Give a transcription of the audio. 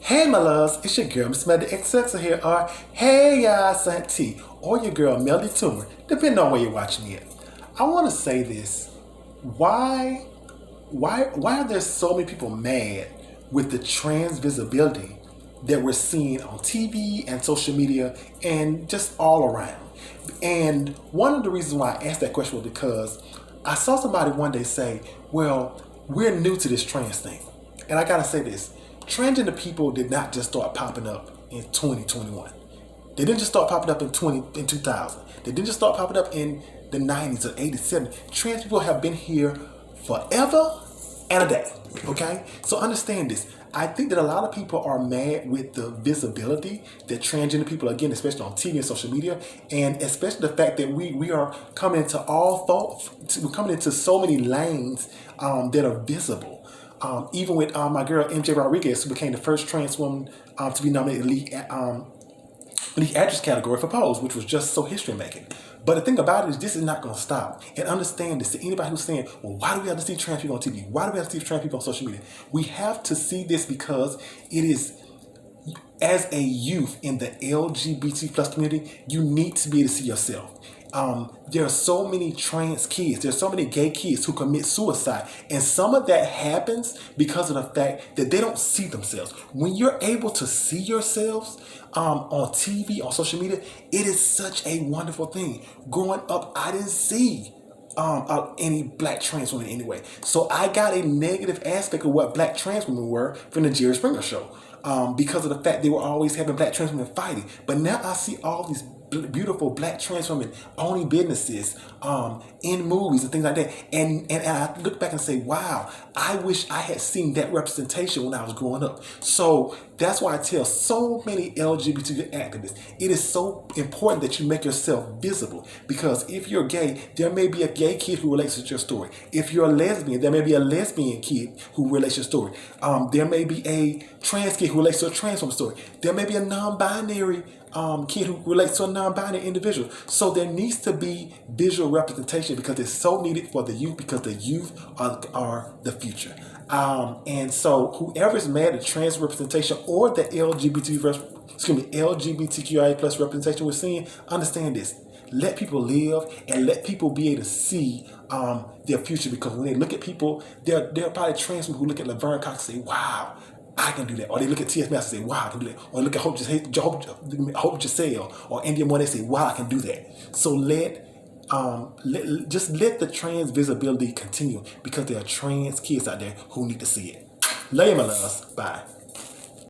Hey my loves, it's your girl Miss Melody XX here, or hey y'all, Saint T, or your girl Melody Toomer, depending on where you're watching me at. I want to say this: why, why are there so many people mad with the trans visibility that we're seeing on TV and social media and just all around? And one of the reasons why I asked that question was because I saw somebody one day say, "Well, we're new to this trans thing," and I gotta say this. Transgender people did not just start popping up in 2021. They didn't just start popping up in 2000. They didn't just start popping up in the 90s or 80s, 70s. Trans people have been here forever and a day. Okay? So understand this. I think that a lot of people are mad with the visibility that transgender people are getting, especially on TV and social media, and especially the fact that we are coming into we're coming into so many lanes that are visible. Even with my girl MJ Rodriguez, who became the first trans woman to be nominated lead actress category for Pose, which was just so history making. But the thing about it is, this is not going to stop. And understand this: to anybody who's saying, "Well, why do we have to see trans people on TV? Why do we have to see trans people on social media?" We have to see this because it is. As a youth in the LGBT plus community, you need to be able to see yourself. There are so many trans kids, there's so many gay kids who commit suicide, and some of that happens because of the fact that they don't see themselves. When you're able to see yourselves on TV, on social media, it is such a wonderful thing. Growing up, I didn't see any black trans women anyway. So I got a negative aspect of what black trans women were from the Jerry Springer show. Because of the fact they were always having black trans women fighting. But now I see all these beautiful black trans women owning businesses, in movies and things like that. And I look back and say, wow, I wish I had seen that representation when I was growing up. So that's why I tell so many LGBT activists, it is so important that you make yourself visible. Because if you're gay, there may be a gay kid who relates to your story. If you're a lesbian, there may be a lesbian kid who relates to your story. There may be a trans kid who relates to a trans woman's story. There may be a non-binary kid who relates to a non-binary individual. So there needs to be visual representation because it's so needed for the youth, because the youth are the future. And so whoever's mad at trans representation or the LGBTQIA plus representation we're seeing, understand this. Let people live and let people be able to see their future, because when they look at people, there are probably trans people who look at Laverne Cox and say, wow, I can do that. Or they look at T.S. Master and say, wow, I can do that. Or they look at Hope Giselle or India Moore, they say, wow, I can do that. So just let the trans visibility continue, because there are trans kids out there who need to see it. Love you, my loves. Bye.